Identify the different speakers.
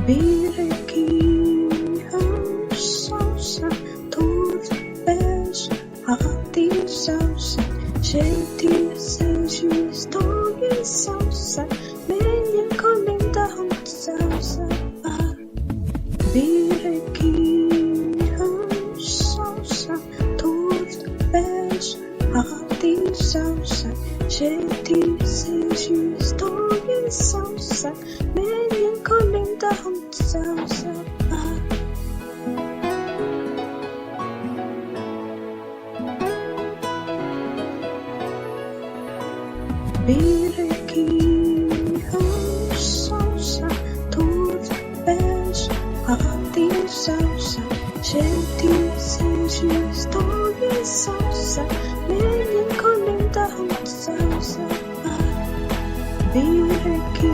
Speaker 1: Virki sausa, tuut pes, hati sausa, sheti seis togi sausa, meidän kolinta hot sausa var. Virki sausa, tuut pes, hati sausa, sheti seis togi sausa, meidän kolinta hot sausa var. Virki sausa, tuut pes, hati sausa, sheti seis togi sausa, meidän kolinta hot sausa var. Virki